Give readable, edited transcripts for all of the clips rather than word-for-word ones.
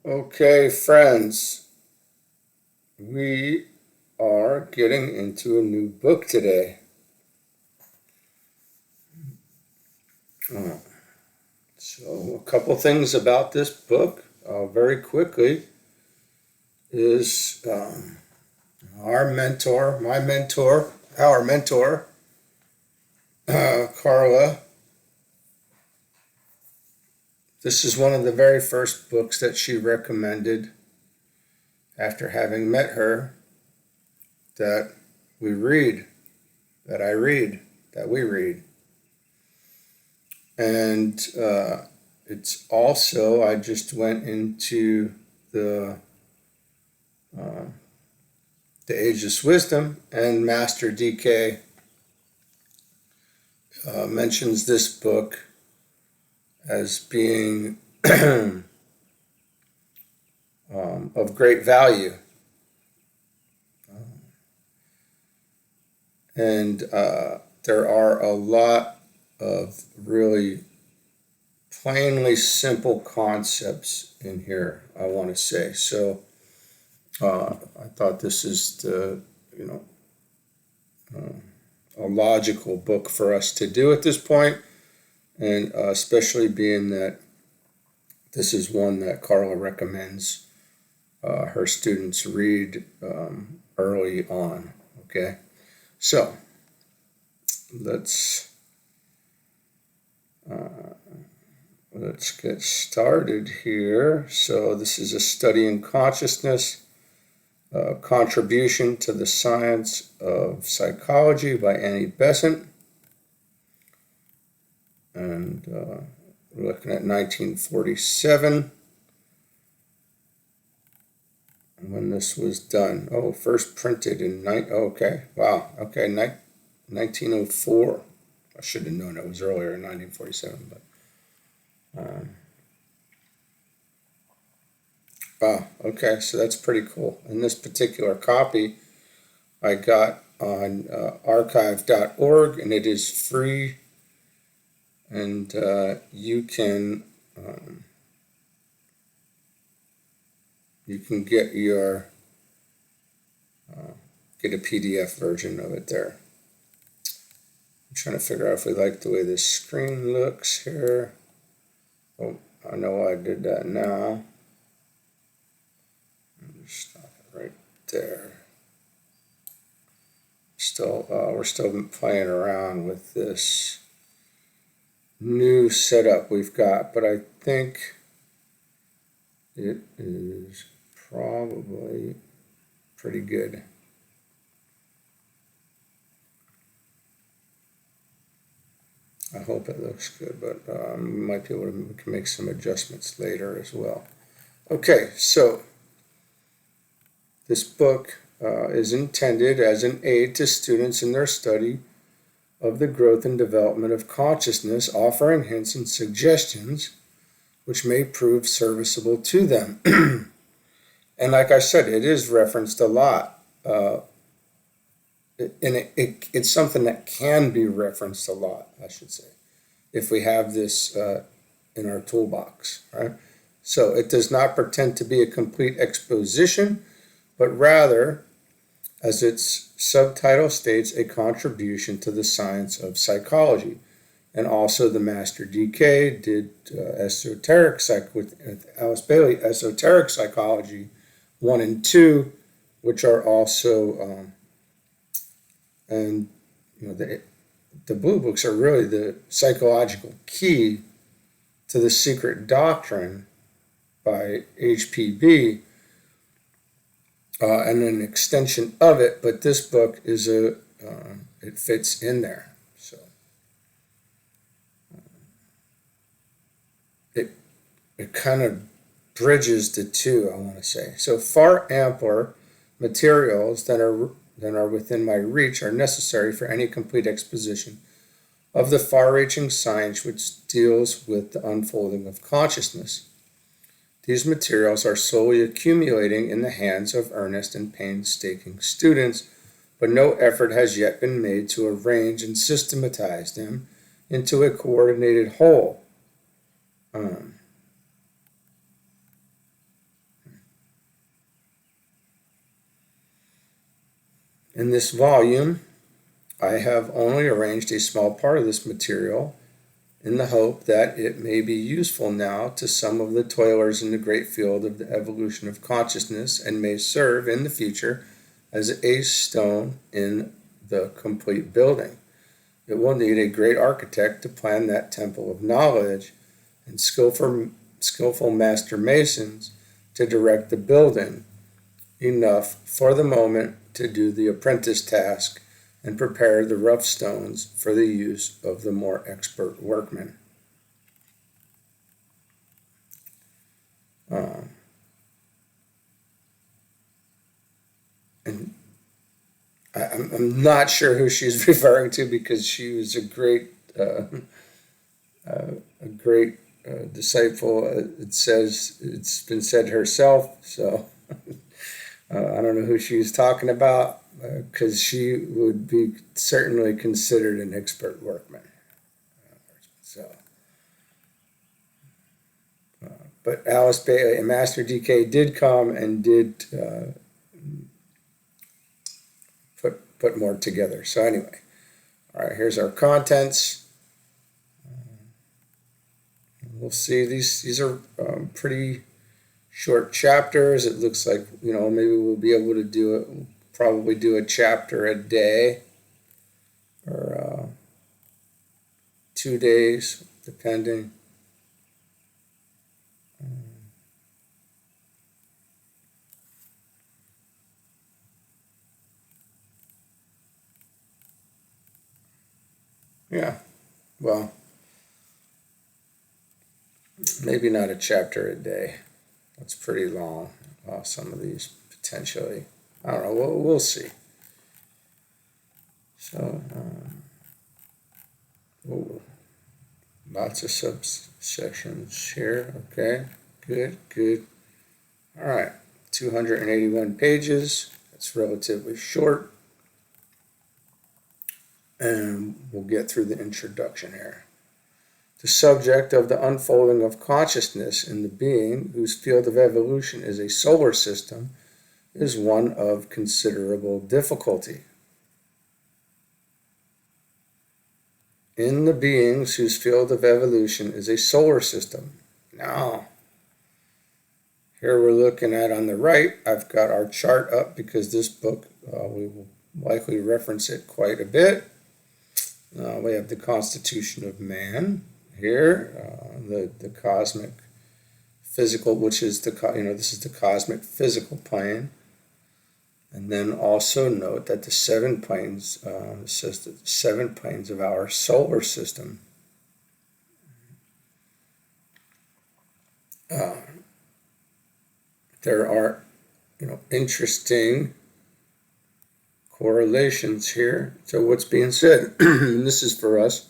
Okay, friends, we are getting into a new book today. So a couple things about this book very quickly is our mentor, our mentor, Carla. This is one of the very first books that she recommended after having met her that we read, that we read. And it's also, I just went into the Ageless Wisdom, and Master DK mentions this book as being of great value. And there are a lot of really plainly simple concepts in here, I want to say. So I thought this is a logical book for us to do at this point, and especially being that this is one that Carla recommends her students read early on. Okay, so let's get started here. So this is a study in consciousness, contribution to the science of psychology by Annie Besant. And we're looking at 1947 when this was done. Oh, first printed in 1904. I should have known it was earlier in 1947, but okay, so that's pretty cool. And this particular copy I got on archive.org, and it is free, and you can get your get a PDF version of it there. I'm trying to figure out if we like the way this screen looks here. Oh, I know I did that now. Just stop it right there. We're still playing around with this new setup we've got, but I think it is probably pretty good. I hope it looks good, but we might be able to we can make some adjustments later as well. Okay, so this book is intended as an aid to students in their study of the growth and development of consciousness, offering hints and suggestions which may prove serviceable to them. And like I said, it is referenced a lot. And it's something that can be referenced a lot, I should say, if we have this in our toolbox, right? So it does not pretend to be a complete exposition, but rather, as its subtitle states, a contribution to the science of psychology. And also the Master DK did with Alice Bailey, Esoteric Psychology 1 and 2, which are also... And the blue books are really the psychological key to the Secret Doctrine by HPB, and an extension of it. But this book is it fits in there. So it kind of bridges the two, I want to say. So far ampler materials than are within my reach are necessary for any complete exposition of the far-reaching science which deals with the unfolding of consciousness. These materials are slowly accumulating in the hands of earnest and painstaking students, but no effort has yet been made to arrange and systematize them into a coordinated whole. In this volume, I have only arranged a small part of this material in the hope that it may be useful now to some of the toilers in the great field of the evolution of consciousness and may serve in the future as a stone in the complete building. It will need a great architect to plan that temple of knowledge and skillful master masons to direct the building enough for the moment to do the apprentice task and prepare the rough stones for the use of the more expert workmen. And I'm not sure who she's referring to because she was a great disciple. It says it's been said herself, so I don't know who she's talking about because she would be certainly considered an expert workman. But Alice Bailey and Master DK did come and did put more together. So anyway, all right, here's our contents. We'll see, these are pretty short chapters. It looks like, maybe we'll be able to do it, probably do a chapter a day or 2 days, depending. Yeah, well, maybe not a chapter a day. That's pretty long. Some of these potentially. I don't know. We'll see. So, lots of subsections here. Okay, good. All right, 281 pages. That's relatively short. And we'll get through the introduction here. The subject of the unfolding of consciousness in the being, whose field of evolution is a solar system, is one of considerable difficulty. In the beings whose field of evolution is a solar system. Now, here we're looking at on the right, I've got our chart up because this book, we will likely reference it quite a bit. We have the Constitution of Man here, the cosmic physical, which is this is the cosmic physical plane. And then also note that the 7 planes, says that the 7 planes of our solar system there are, interesting correlations here to what's being said. And this is for us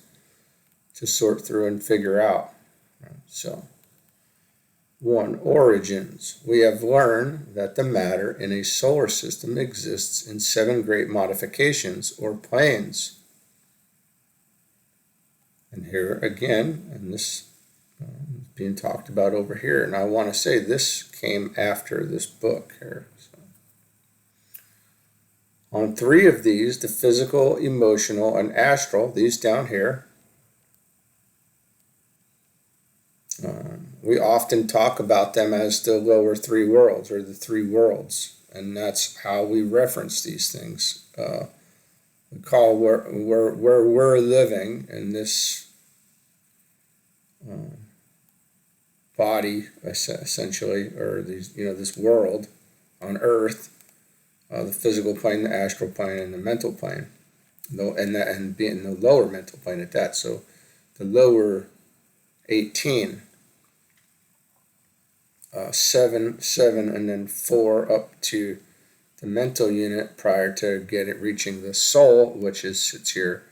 to sort through and figure out. So, 1. Origins. We have learned that the matter in a solar system exists in 7 great modifications or planes. And here again, and this is being talked about over here, and I want to say this came after this book here. On 3 of these, the physical, emotional, and astral, these down here, we often talk about them as the lower 3 worlds or the 3 worlds, and that's how we reference these things. We call where we're living in this body, essentially, or these, this world on Earth. The physical plane, the astral plane, and the mental plane, and being the lower mental plane at that. So, the lower 18, 7, and then 4 up to the mental unit prior to reaching the soul, which sits here,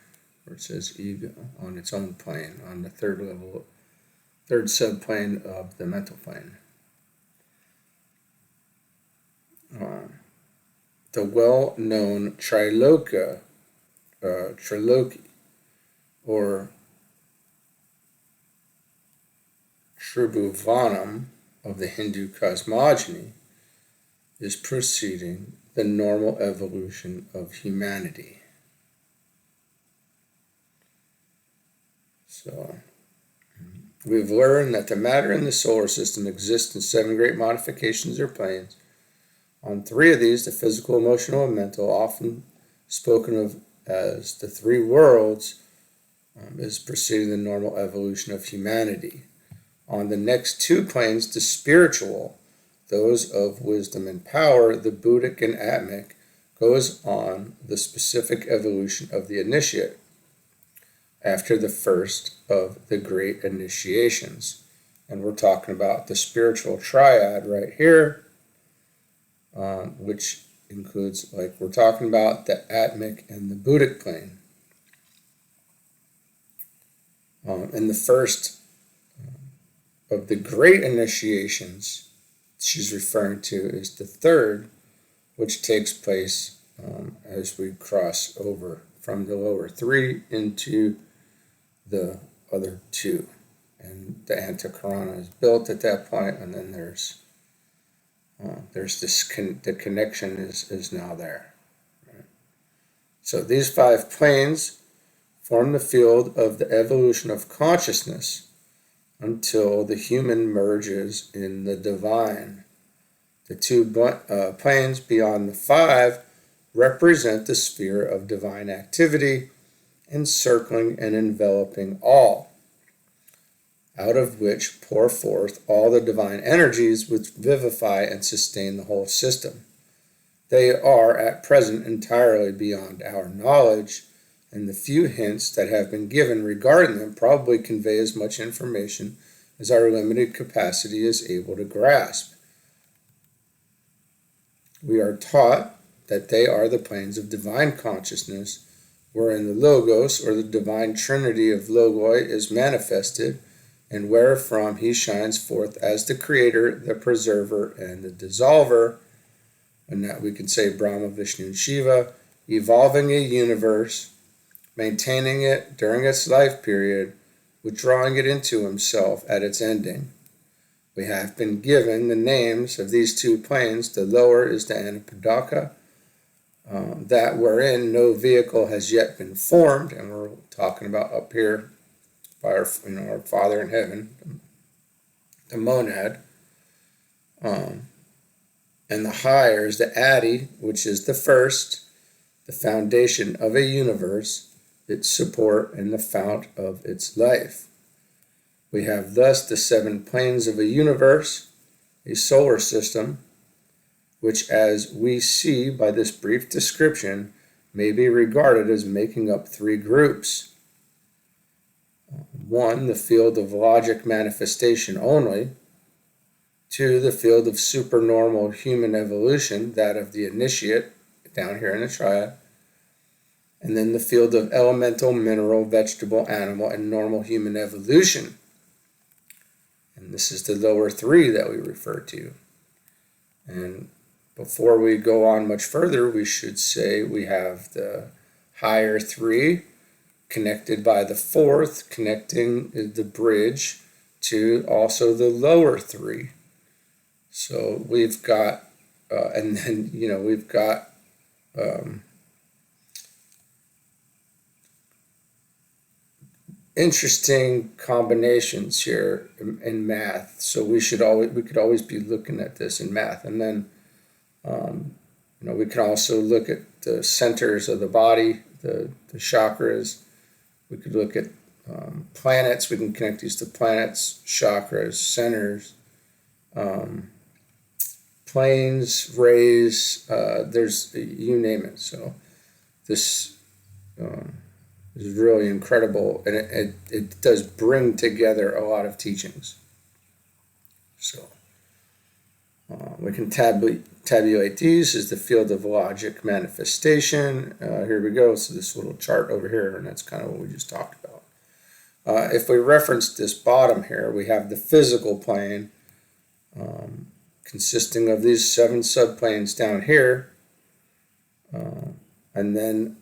where it says ego on its own plane, on the 3rd level, 3rd subplane of the mental plane. The well-known Triloki, or Tribhuvanam of the Hindu cosmogony, is preceding the normal evolution of humanity. So, we've learned that the matter in the solar system exists in 7 great modifications or planes. On 3 of these, the physical, emotional, and mental, often spoken of as the 3 worlds, is preceding the normal evolution of humanity. On the next 2 planes, the spiritual, those of wisdom and power, the Buddhic and Atmic, goes on the specific evolution of the initiate after the first of the great initiations. And we're talking about the spiritual triad right here, which includes, like we're talking about, the Atmic and the Buddhic plane. And the first of the great initiations she's referring to is the third, which takes place as we cross over from the lower 3 into the other 2. And the Antakarana is built at that point, and then there's this the connection is now there. Right? So these 5 planes form the field of the evolution of consciousness until the human merges in the divine. The 2 planes beyond the 5 represent the sphere of divine activity, encircling and enveloping all, out of which pour forth all the divine energies which vivify and sustain the whole system. They are at present entirely beyond our knowledge, and the few hints that have been given regarding them probably convey as much information as our limited capacity is able to grasp. We are taught that they are the planes of divine consciousness, wherein the Logos, or the divine trinity of Logoi, is manifested, and wherefrom he shines forth as the creator, the preserver, and the dissolver, and that we can say Brahma, Vishnu, and Shiva, evolving a universe, maintaining it during its life period, withdrawing it into himself at its ending. We have been given the names of these 2 planes. The lower is the Anapadaka, that wherein no vehicle has yet been formed, and we're talking about up here by our Father in heaven, the monad. And the higher is the Adi, which is the first, the foundation of a universe, its support, and the fount of its life. We have thus the 7 planes of a universe, a solar system, which, as we see by this brief description, may be regarded as making up 3 groups. 1, the field of logic manifestation only. 2, the field of supernormal human evolution, that of the initiate, down here in the triad. And then the field of elemental, mineral, vegetable, animal, and normal human evolution. And this is the lower 3 that we refer to. And before we go on much further, we should say we have the higher 3 connected by the 4th, connecting the bridge to also the lower 3. So we've got, and then, we've got interesting combinations here in math. So we could always be looking at this in math. And then, we can also look at the centers of the body, the chakras. We could look at planets. We can connect these to planets, chakras, centers, planes, rays. There's, you name it. So this is really incredible, and it does bring together a lot of teachings. So we can tabulate these as the field of logic manifestation. Here we go. So this little chart over here, and that's kind of what we just talked about. If we reference this bottom here, we have the physical plane consisting of these 7 subplanes down here, and then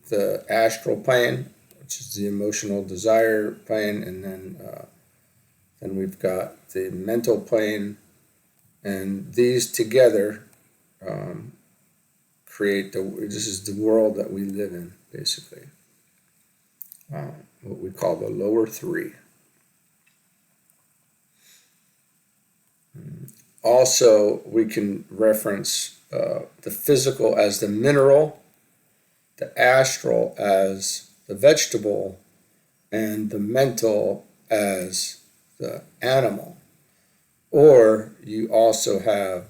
the astral plane, which is the emotional desire plane, and then we've got the mental plane, and these together create this is the world that we live in, basically. What we call the lower three. Also, we can reference the physical as the mineral, the astral as the vegetable, and the mental as the animal. Or you also have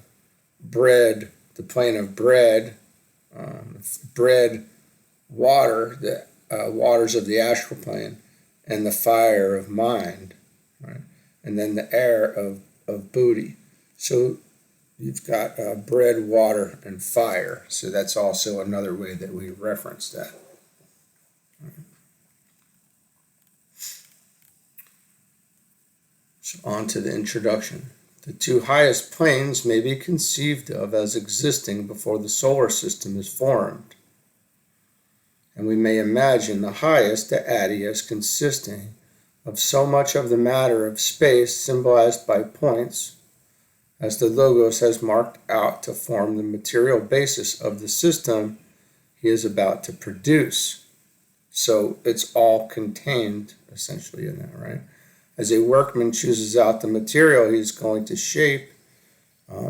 bread, the plane of bread, bread, water, the waters of the astral plane, and the fire of mind, right? And then the air of buddhi. So you've got bread, water, and fire. So that's also another way that we reference that. So on to the introduction. The two highest planes may be conceived of as existing before the solar system is formed. And we may imagine the highest, the Adi, as consisting of so much of the matter of space symbolized by points as the Logos has marked out to form the material basis of the system he is about to produce. So it's all contained essentially in that, right? As a workman chooses out the material he's going to shape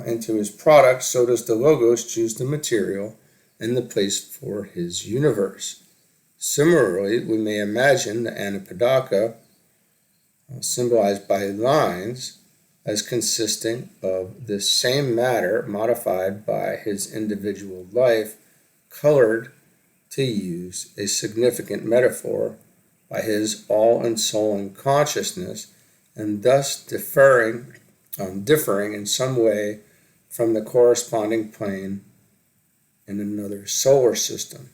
into his product, so does the Logos choose the material and the place for his universe. Similarly, we may imagine the Anapadaka, symbolized by lines, as consisting of the same matter modified by his individual life, colored, to use a significant metaphor, by his all-ensouling consciousness, and thus differing in some way from the corresponding plane in another solar system.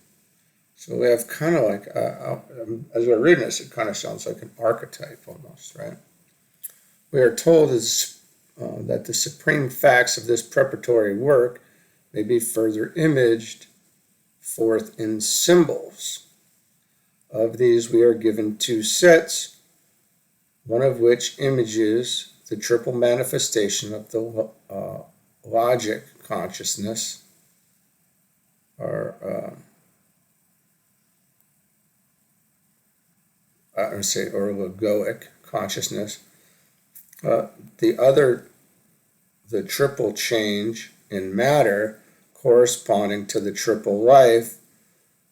So we have kind of like, as we're reading this, it kind of sounds like an archetype almost, right? We are told that the supreme facts of this preparatory work may be further imaged forth in symbols. Of these, we are given two sets, one of which images the triple manifestation of the logic consciousness, or logoic consciousness. The other, the triple change in matter corresponding to the triple life,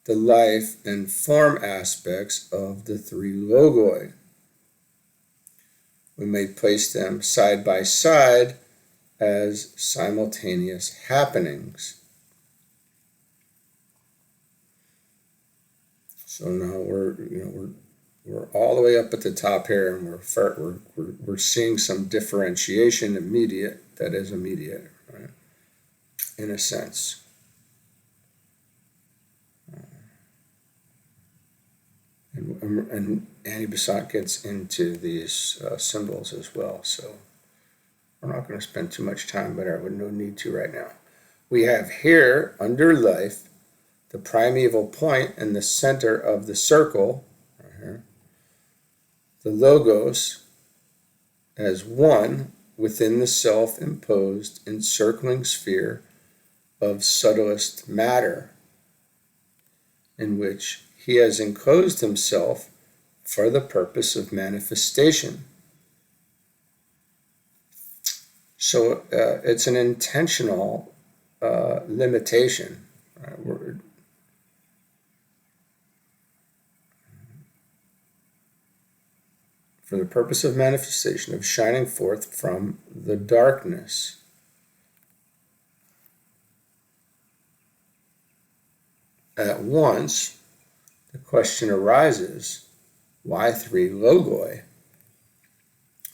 the life and form aspects of the three logoi. We may place them side by side as simultaneous happenings. So now we're all the way up at the top here, and we're seeing some differentiation immediate. That is immediate, right? In a sense. And Annie Besant gets into these symbols as well, so we're not going to spend too much time, but I would no need to right now. We have here, under life, the primeval point in the center of the circle, right here, the Logos as one within the self-imposed encircling sphere of subtlest matter, in which he has enclosed himself for the purpose of manifestation. So it's an intentional limitation. Right? For the purpose of manifestation, of shining forth from the darkness. At once, the question arises, why three logoi?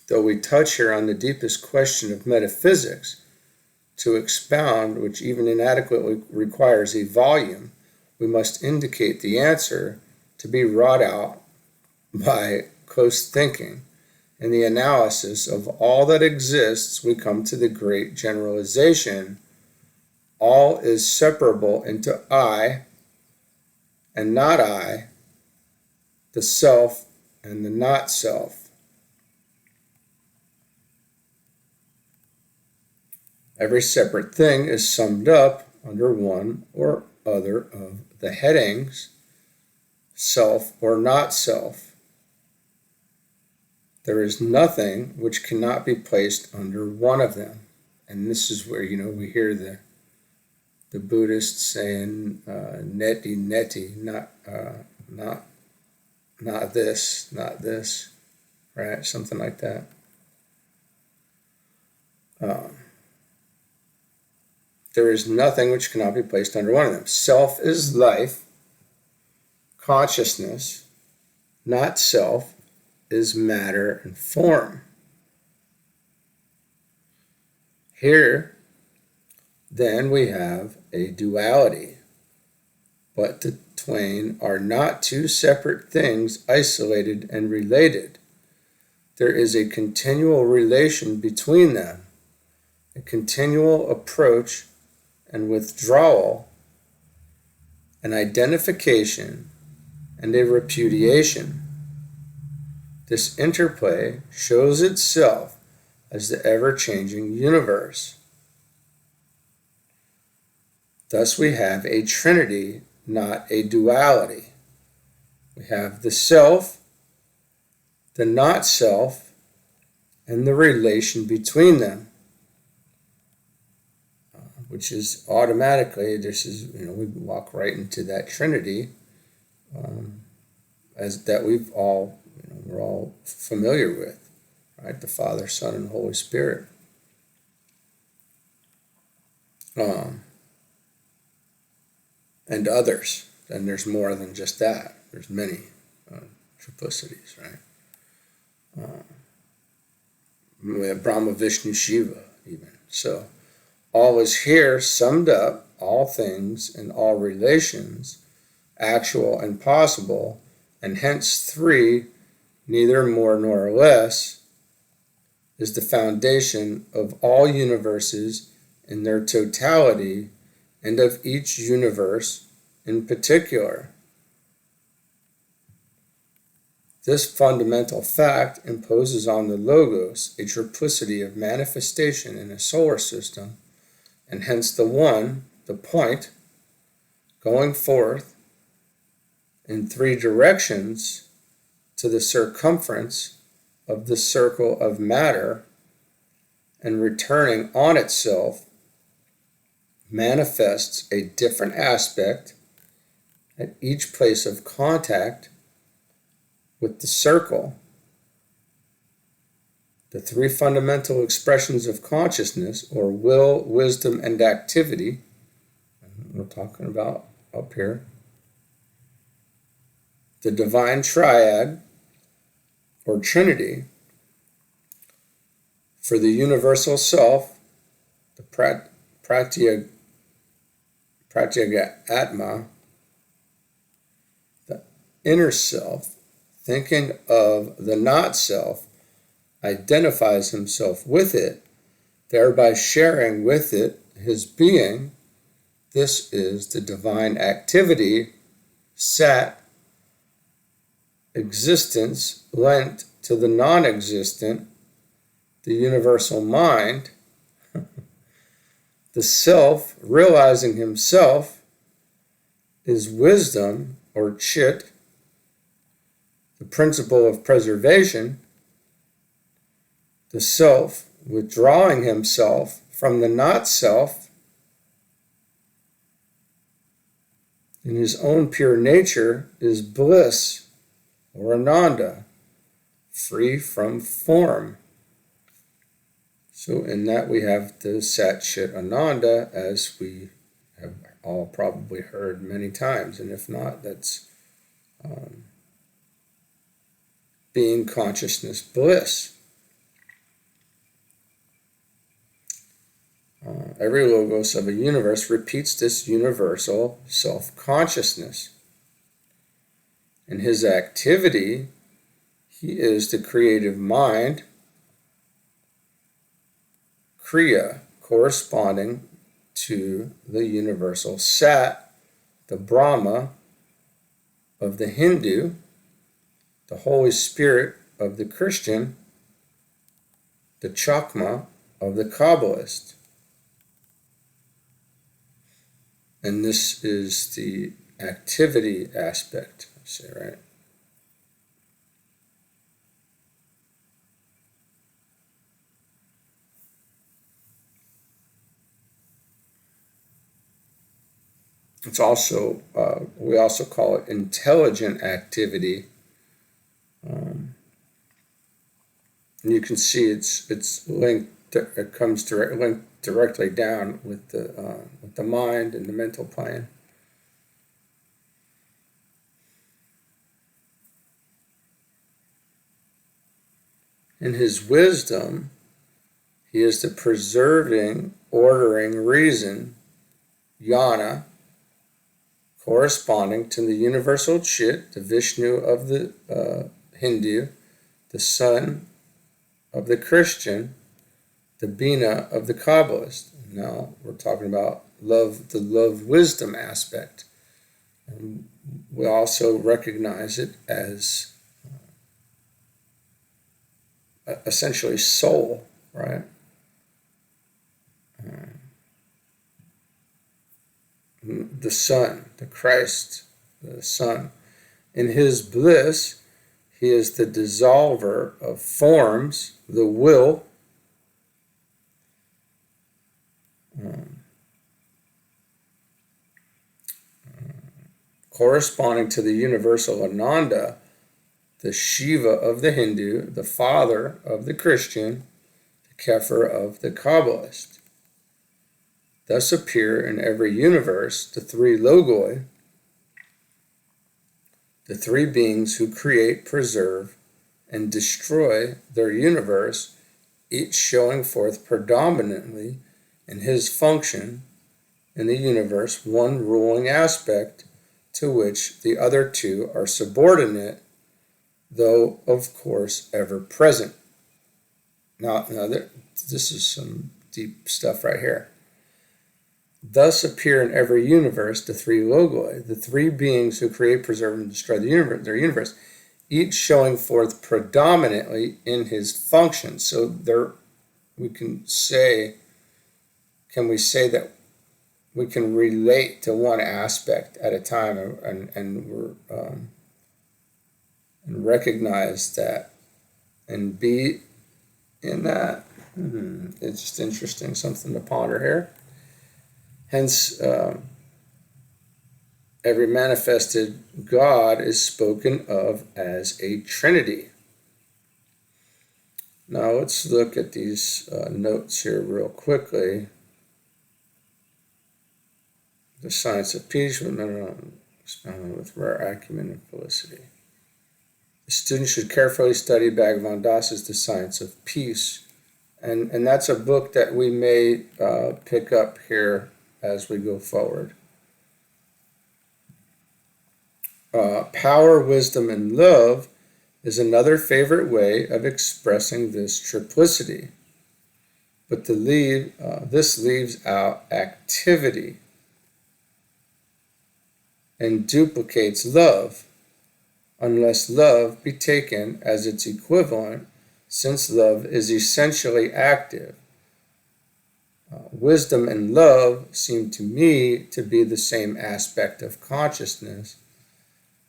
Though we touch here on the deepest question of metaphysics, to expound, which even inadequately requires a volume, we must indicate the answer to be wrought out by close thinking. In the analysis of all that exists, we come to the great generalization: all is separable into I and not I, the self and the not self. Every separate thing is summed up under one or other of the headings, self or not self. There is nothing which cannot be placed under one of them. And this is where, we hear the Buddhists saying, neti, neti, not this, right? Something like that. There is nothing which cannot be placed under one of them. Self is life. Consciousness, not self, is matter and form. Here, then, we have a duality, but the twain are not two separate things, isolated and related. There is a continual relation between them, a continual approach and withdrawal, an identification and a repudiation. This interplay shows itself as the ever-changing universe. Thus we have a trinity, not a duality. We have the self, the not self, and the relation between them, which is automatically, we walk right into that trinity, as that we're all familiar with, right? The Father, Son, and Holy Spirit. And others. And there's more than just that. There's many triplicities, right? We have Brahma, Vishnu, Shiva, even. So, all is here summed up, all things and all relations, actual and possible, and hence three, neither more nor less, is the foundation of all universes in their totality and of each universe in particular. This fundamental fact imposes on the Logos a triplicity of manifestation in a solar system, and hence the one, the point, going forth in three directions to the circumference of the circle of matter and returning on itself, manifests a different aspect at each place of contact with the circle. The three fundamental expressions of consciousness, or will, wisdom, and activity, we're talking about up here, the divine triad, or trinity, for the universal self, the Pratyeka-atma, the inner self, thinking of the not self, identifies himself with it, thereby sharing with it his being. This is the divine activity, sat, existence, lent to the non-existent, the universal mind. The self, realizing himself, is wisdom, or chit, the principle of preservation. The self, withdrawing himself from the not-self in his own pure nature, is bliss, or ananda, free from form. So in that we have the Sat Chit Ananda, as we have all probably heard many times, and if not, that's being consciousness bliss. Every logos of a universe repeats this universal self-consciousness. In his activity, he is the creative mind, Kriya, corresponding to the universal Sat, the Brahma of the Hindu, the Holy Spirit of the Christian, the Chakma of the Kabbalist. And this is the activity aspect, I say, right? It's also, we also call it intelligent activity. And you can see it's linked, it comes linked directly down with the mind and the mental plane. In his wisdom, he is the preserving, ordering reason, jnana, corresponding to the universal Chit, the Vishnu of the Hindu, the Son of the Christian, the Bina of the Kabbalist. Now we're talking about love, the love-wisdom aspect. And we also recognize it as essentially soul, right? The Son, the Christ, the Son. In his bliss, he is the dissolver of forms, the will, corresponding to the universal Ananda, the Shiva of the Hindu, the Father of the Christian, the Kepher of the Kabbalist. Thus appear in every universe the three logoi, the three beings who create, preserve, and destroy their universe, each showing forth predominantly in his function in the universe one ruling aspect to which the other two are subordinate, though of course ever present. Now this is some deep stuff right here. Thus appear in every universe the three logoi, the three beings who create, preserve, and destroy their universe, each showing forth predominantly in his function. So there, we can say that we can relate to one aspect at a time, and recognize that and be in that. It's just interesting, something to ponder here. Hence, every manifested God is spoken of as a Trinity. Now let's look at these notes here real quickly. The science of peace, with rare acumen and felicity. The student should carefully study Bhagavan Das's The Science of Peace. And that's a book that we may pick up here as we go forward. Power, wisdom, and love is another favorite way of expressing this triplicity. But this leaves out activity and duplicates love, unless love be taken as its equivalent, since love is essentially active. Wisdom and love seem to me to be the same aspect of consciousness,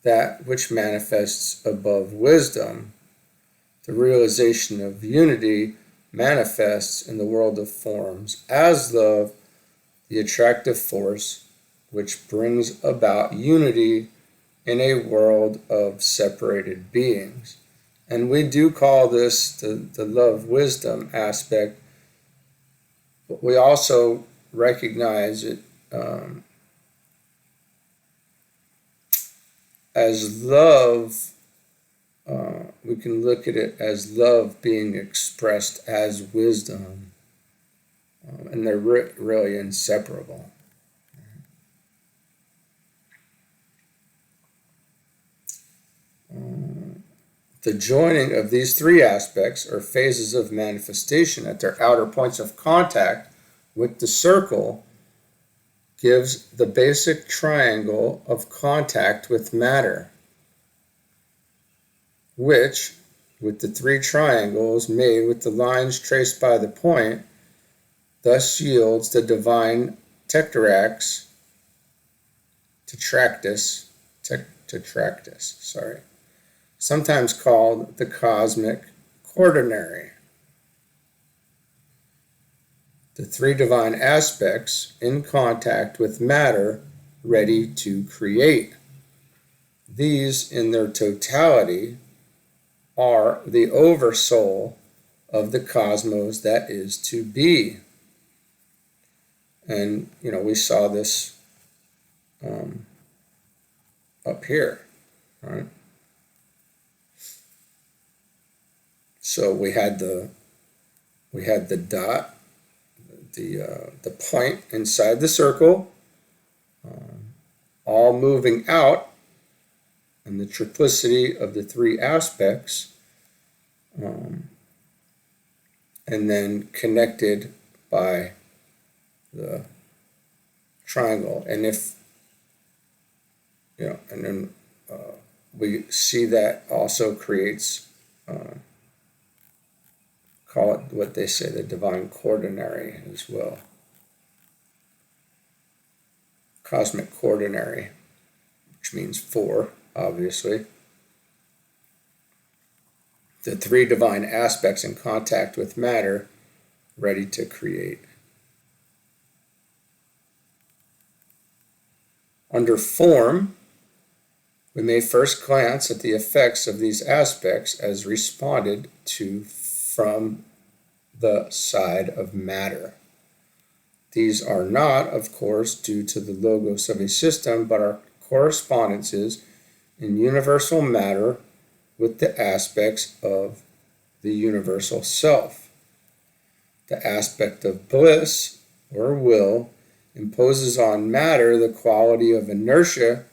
that which manifests above wisdom. The realization of unity manifests in the world of forms as love, the attractive force which brings about unity in a world of separated beings. And we do call this the love-wisdom aspect, but we also recognize it as love. We can look at it as love being expressed as wisdom, and they're really inseparable. The joining of these three aspects, or phases of manifestation at their outer points of contact with the circle, gives the basic triangle of contact with matter, which, with the three triangles made with the lines traced by the point, thus yields the divine tectarax tetractys, sometimes called the cosmic quaternary. The three divine aspects in contact with matter, ready to create. These, in their totality, are the oversoul of the cosmos that is to be. And, we saw this up here, right? So we had the dot, the point inside the circle, all moving out, and the triplicity of the three aspects, and then connected by the triangle. And if, and then we see that also creates, call it what they say, the divine quaternary as well. Cosmic quaternary, which means four, obviously. The three divine aspects in contact with matter, ready to create. Under form, we may first glance at the effects of these aspects as responded to from the side of matter. These are not, of course, due to the logos of a system, but are correspondences in universal matter with the aspects of the universal self. The aspect of bliss, or will, imposes on matter the quality of inertia,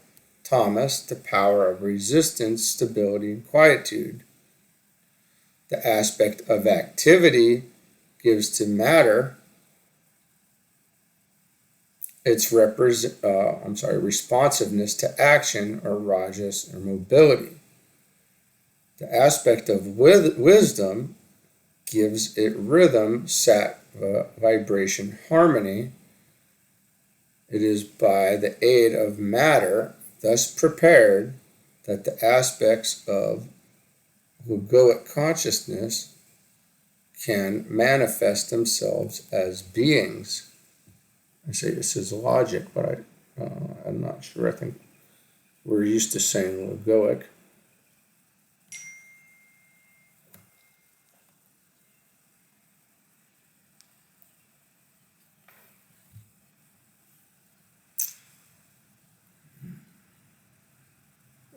Thomas, the power of resistance, stability, and quietude. The aspect of activity gives to matter its responsiveness to action, or rajas, or mobility. The aspect of wisdom gives it rhythm, sattva, vibration, harmony. It is by the aid of matter thus prepared that the aspects of egoic consciousness can manifest themselves as beings. I say this is logic, but I'm not sure. I think we're used to saying egoic.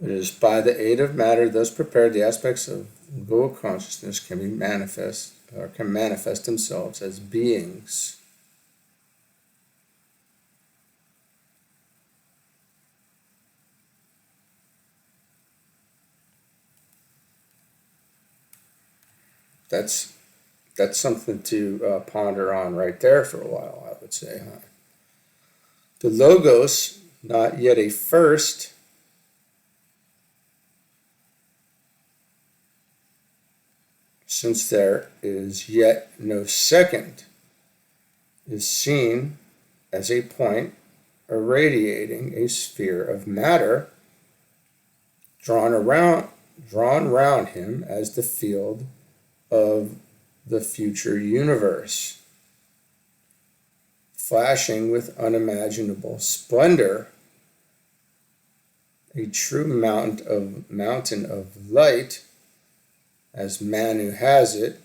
It is by the aid of matter thus prepared the aspects of egoic consciousness can manifest themselves as beings. That's something to ponder on right there for a while, I would say. Huh? The logos, not yet a first, since there is yet no second, is seen as a point irradiating a sphere of matter drawn round him as the field of the future universe, flashing with unimaginable splendor, a true mountain of light, as Manu has it.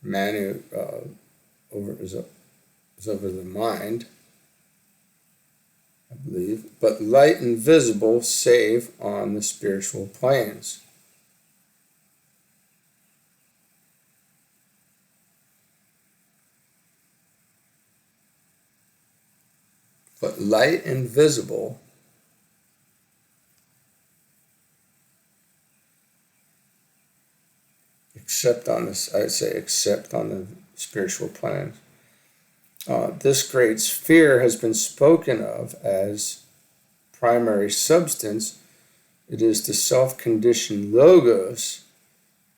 Manu is over the mind, I believe, but light invisible save on the spiritual planes. But light invisible except on the spiritual planes. This great sphere has been spoken of as primary substance. It is the self-conditioned logos,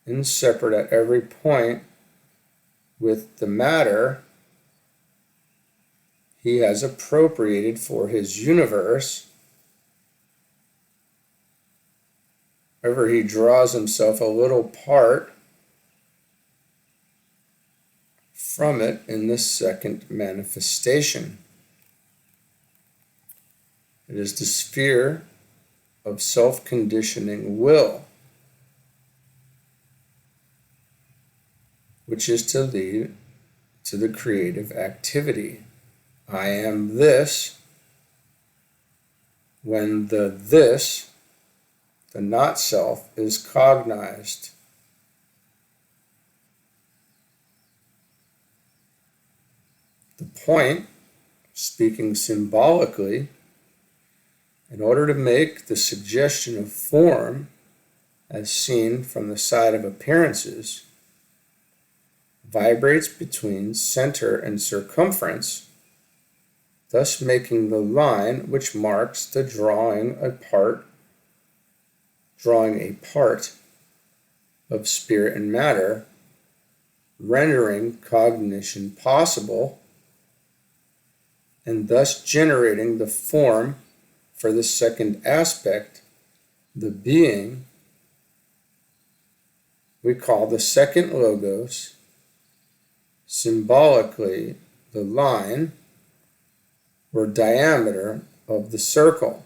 inseparate at every point with the matter he has appropriated for his universe. However, he draws himself a little part from it in the second manifestation. It is the sphere of self-conditioning will, which is to lead to the creative activity. I am this, when the this, the not self, is cognized. The point, speaking symbolically, in order to make the suggestion of form as seen from the side of appearances, vibrates between center and circumference, thus making the line which marks the drawing a part of spirit and matter, rendering cognition possible, and thus generating the form for the second aspect, the being, we call the second logos, symbolically the line or diameter of the circle.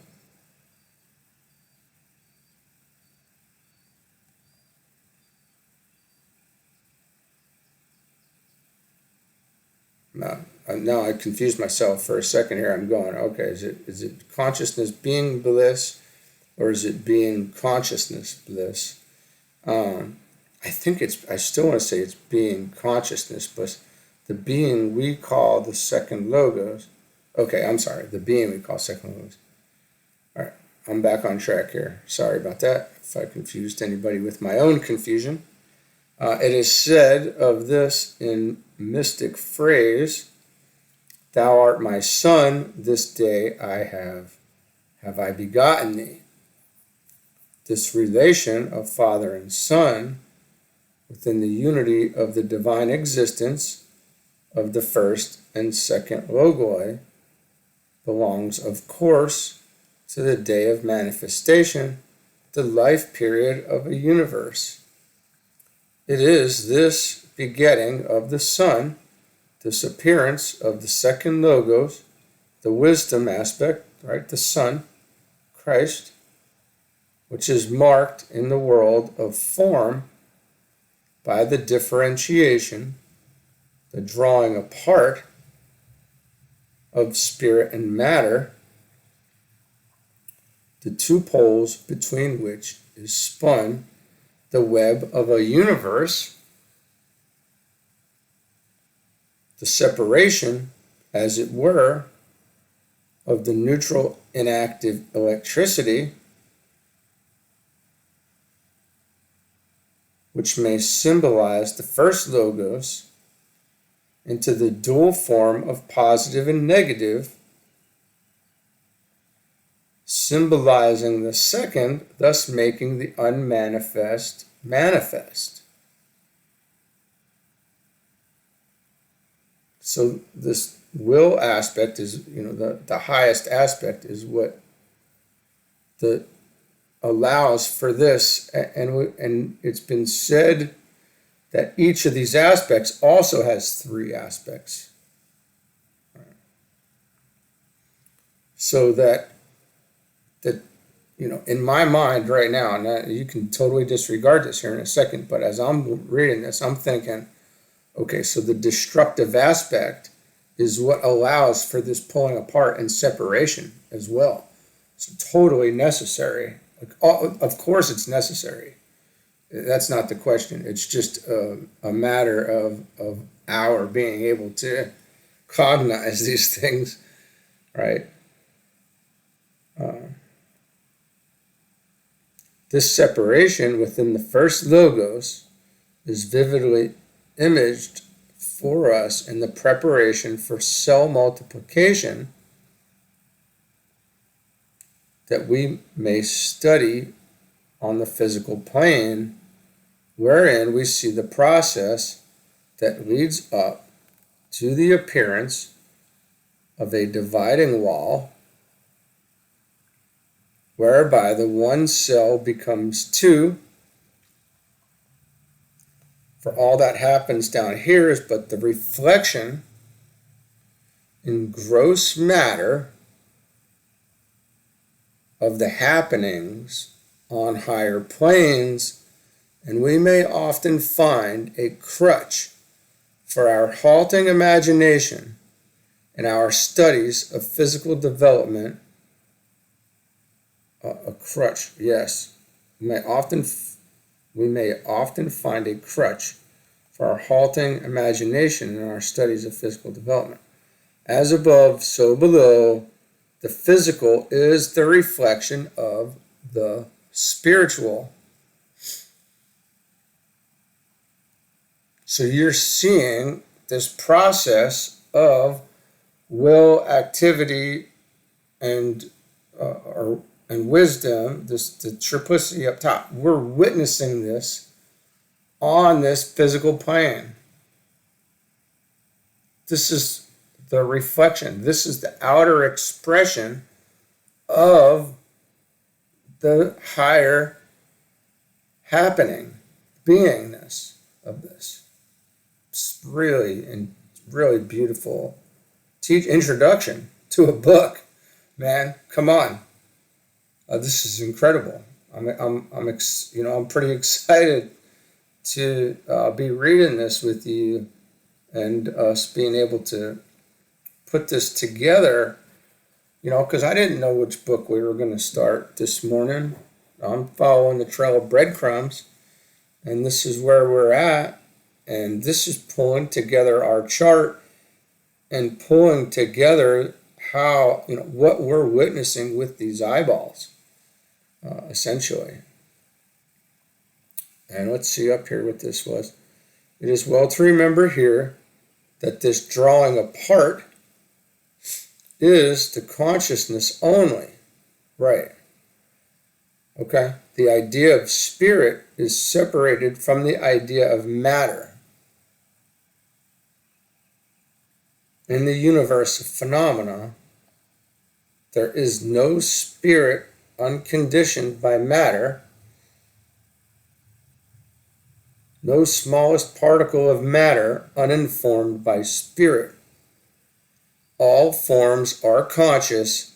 Now I confused myself for a second here. I'm going, okay, is it consciousness being bliss, or is it being consciousness bliss? I still want to say it's being consciousness bliss. The being we call the second logos. Okay, I'm sorry. The being we call second logos. All right, I'm back on track here. Sorry about that if I confused anybody with my own confusion. It is said of this in mystic phrase, "Thou art my son, this day have I begotten thee." This relation of father and son within the unity of the divine existence of the first and second logoi belongs, of course, to the day of manifestation, the life period of a universe. It is this begetting of the Son, this appearance of the second logos, the wisdom aspect, right, the Son, Christ, which is marked in the world of form by the differentiation, the drawing apart of spirit and matter, the two poles between which is spun the web of a universe, the separation, as it were, of the neutral inactive electricity, which may symbolize the first logos, into the dual form of positive and negative, symbolizing the second, thus making the unmanifest manifest. So this will aspect is, the highest aspect is what allows for this, and it's been said that each of these aspects also has three aspects. So that in my mind right now, and you can totally disregard this here in a second, but as I'm reading this, I'm thinking, okay, so the destructive aspect is what allows for this pulling apart and separation as well. It's totally necessary. Of course it's necessary. That's not the question. It's just a matter of our being able to cognize these things, right? This separation within the first logos is vividly imaged for us in the preparation for cell multiplication that we may study on the physical plane, wherein we see the process that leads up to the appearance of a dividing wall whereby the one cell becomes two. For all that happens down here is but the reflection in gross matter of the happenings on higher planes, and we may often find a crutch for our halting imagination in our studies of physical development. A crutch, yes. We may often find a crutch for our halting imagination in our studies of physical development. As above, so below, the physical is the reflection of the spiritual. So you're seeing this process of will, activity, and wisdom, the triplicity up top. We're witnessing this on this physical plane. This is the reflection. This is the outer expression of the higher happening, beingness of this. It's really beautiful introduction to a book, man. Come on, this is incredible. I'm pretty excited to be reading this with you and us being able to put this together. Because I didn't know which book we were going to start this morning. I'm following the trail of breadcrumbs, and this is where we're at. And this is pulling together our chart and pulling together how, what we're witnessing with these eyeballs, essentially. And let's see up here what this was. It is well to remember here that this drawing apart is the consciousness only. Right. Okay. The idea of spirit is separated from the idea of matter. In the universe of phenomena, there is no spirit unconditioned by matter, no smallest particle of matter uninformed by spirit. All forms are conscious,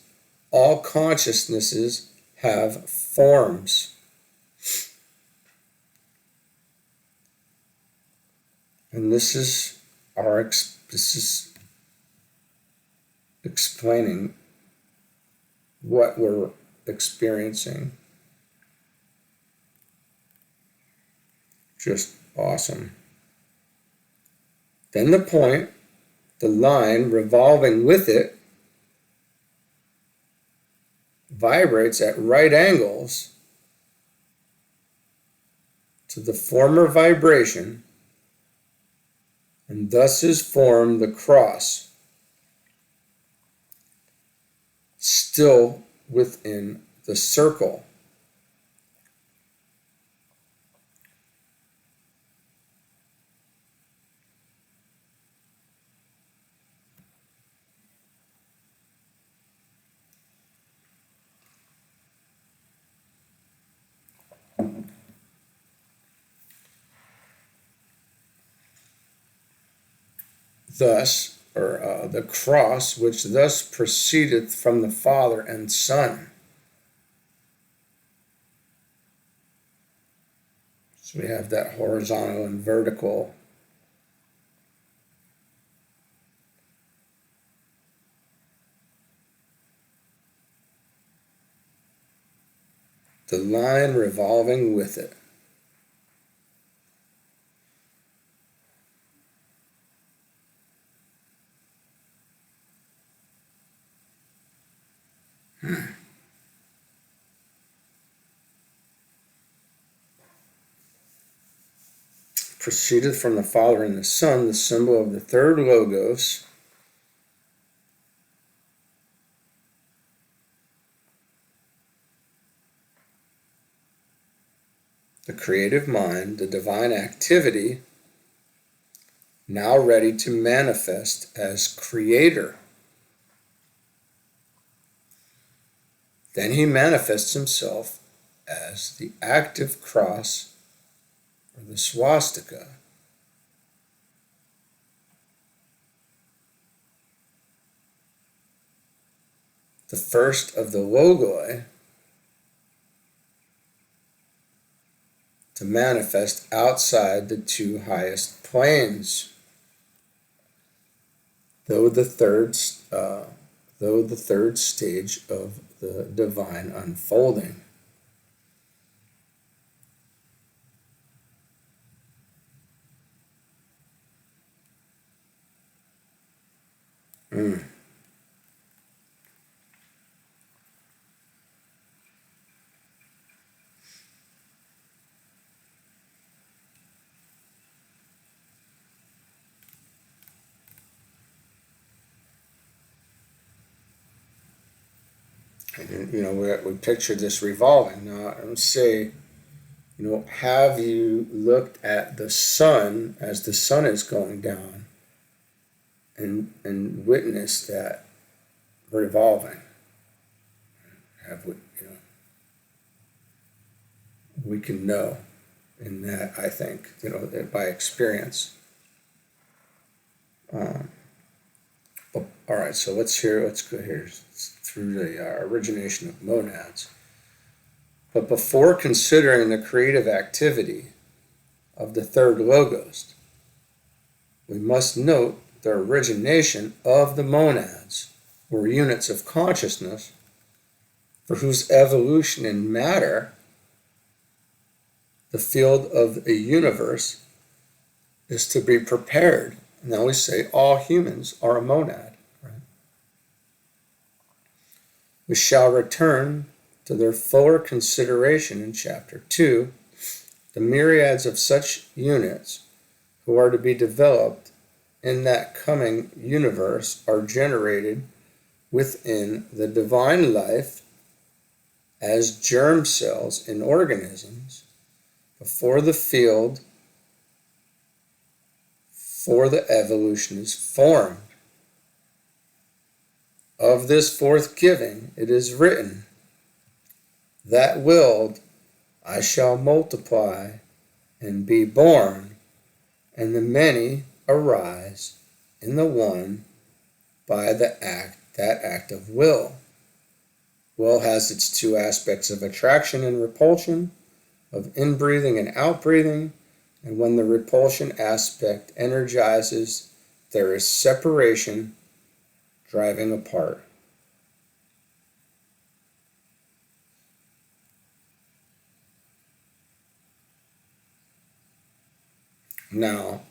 all consciousnesses have forms. And this is explaining what we're experiencing. Just awesome. Then the point, the line revolving with it, vibrates at right angles to the former vibration, and thus is formed the cross, still within the circle. Thus, the cross, which thus proceedeth from the Father and Son. So we have that horizontal and vertical. The line revolving with it. Proceedeth from the Father and the Son, the symbol of the third Logos, the creative mind, the divine activity, now ready to manifest as creator. Then he manifests himself as the active cross or the swastika. The first of the logoi to manifest outside the two highest planes. Though the third stage of the divine unfolding. And, we picture this revolving. Now, I would say, have you looked at the sun as the sun is going down and witnessed that revolving? Have we, we can know in that, I think, by experience. All right, so let's go here through the origination of monads. But before considering the creative activity of the third logos, we must note the origination of the monads, or units of consciousness, for whose evolution in matter, the field of a universe is to be prepared. And then we say all humans are a monad. Right? We shall return to their fuller consideration in Chapter 2, the myriads of such units who are to be developed in that coming universe are generated within the divine life as germ cells in organisms before the field for the evolution is formed. Of this fourth giving it is written, that willed I shall multiply and be born, and the many arise in the one by that act of will. Will has its two aspects of attraction and repulsion, of inbreathing and outbreathing, and when the repulsion aspect energizes, there is separation, driving apart. Now,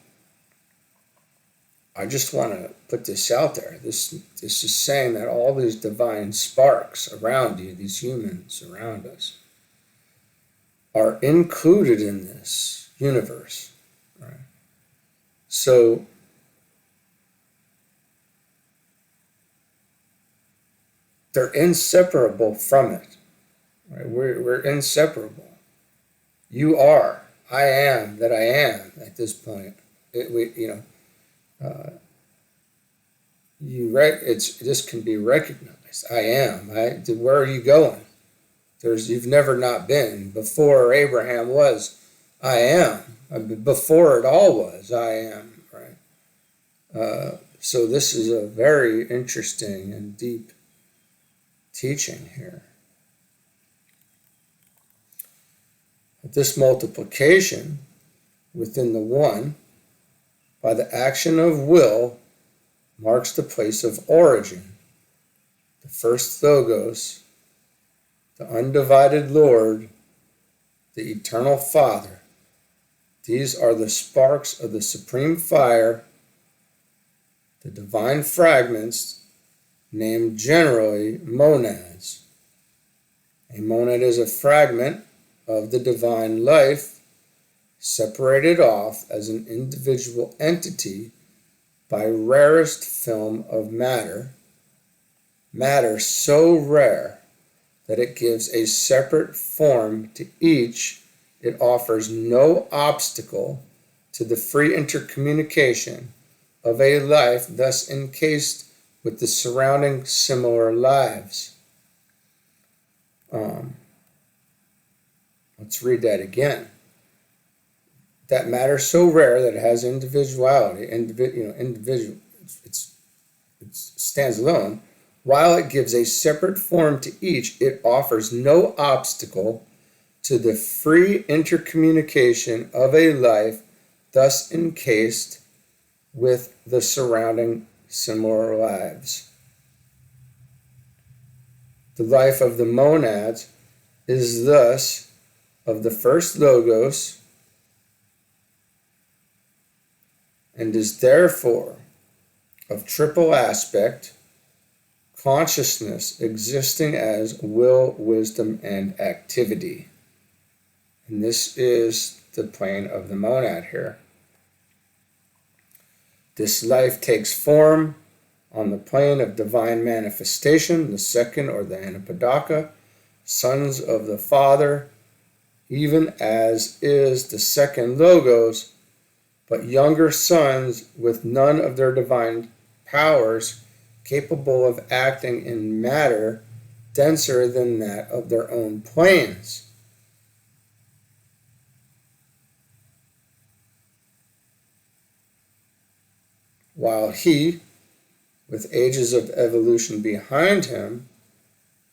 I just want to put this out there. This is saying that all these divine sparks around you, these humans around us, are included in this universe. Right? So, they're inseparable from it. Right? We're inseparable. You are. I am that I am at this point. This can be recognized. I am. Where are you going? You've never not been. Before Abraham was, I am. Before it all was, I am. Right. So this is a very interesting and deep teaching here. This multiplication within the one by the action of will marks the place of origin. The first Logos, the undivided Lord, the eternal Father. These are the sparks of the supreme fire, the divine fragments named generally monads. A monad is a fragment of the divine life, separated off as an individual entity by rarest film of matter so rare that it gives a separate form to each. It offers no obstacle to the free intercommunication of a life thus encased with the surrounding similar lives. Let's read that again. That matter so rare that it has individuality, individual, it stands alone. While it gives a separate form to each, it offers no obstacle to the free intercommunication of a life thus encased with the surrounding similar lives. The life of the monads is thus of the first logos and is therefore of triple aspect, consciousness existing as will, wisdom, and activity. And this is the plane of the monad here. This life takes form on the plane of divine manifestation, the second or the anapadaka, sons of the Father, even as is the second logos, but younger sons with none of their divine powers capable of acting in matter denser than that of their own planes. While he, with ages of evolution behind him,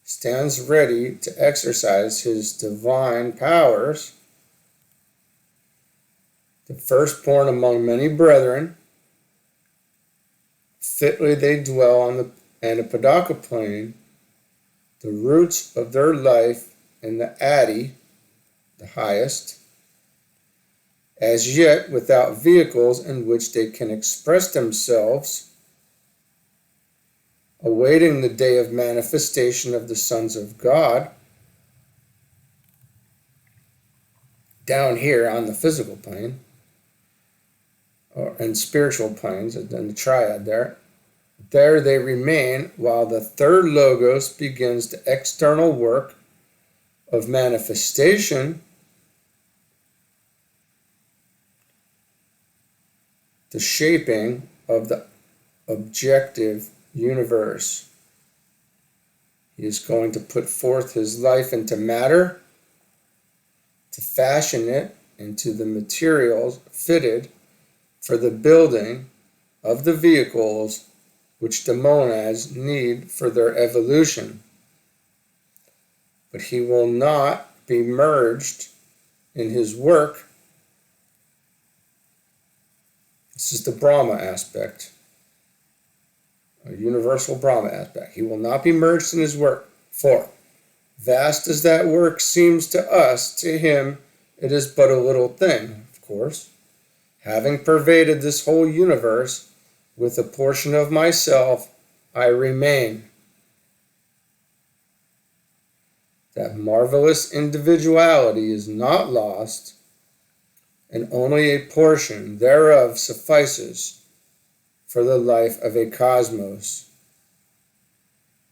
stands ready to exercise his divine powers, the firstborn among many brethren, fitly they dwell on the anapadaka plane, the roots of their life in the Adi, the highest, as yet without vehicles in which they can express themselves, awaiting the day of manifestation of the sons of God, down here on the physical plane, and spiritual planes, and the triad there. There they remain while the third logos begins the external work of manifestation, the shaping of the objective universe. He is going to put forth his life into matter, to fashion it into the materials fitted for the building of the vehicles which the monads need for their evolution. But he will not be merged in his work. This is the Brahma aspect, a universal Brahma aspect. He will not be merged in his work, for vast as that work seems to us, to him it is but a little thing, of course. Having pervaded this whole universe with a portion of myself, I remain. That marvelous individuality is not lost, and only a portion thereof suffices for the life of a cosmos.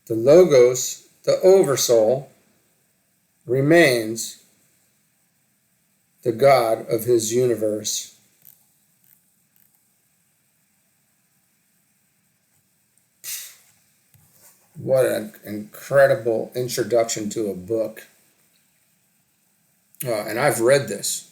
The Logos, the Oversoul, remains the God of his universe. What an incredible introduction to a book. And I've read this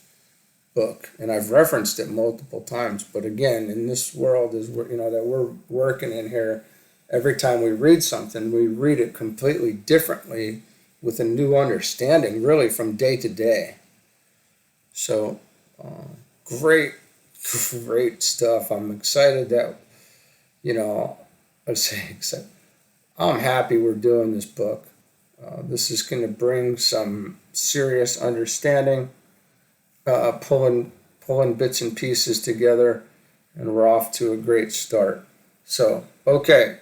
book, and I've referenced it multiple times. But again, in this world is that we're working in here, every time we read something, we read it completely differently with a new understanding, really from day to day. So great stuff. I'm excited that I'm happy we're doing this book. This is going to bring some serious understanding, pulling bits and pieces together, and we're off to a great start. So, okay.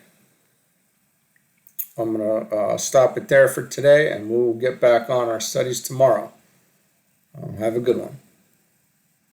I'm going to stop it there for today, and we'll get back on our studies tomorrow. Have a good one.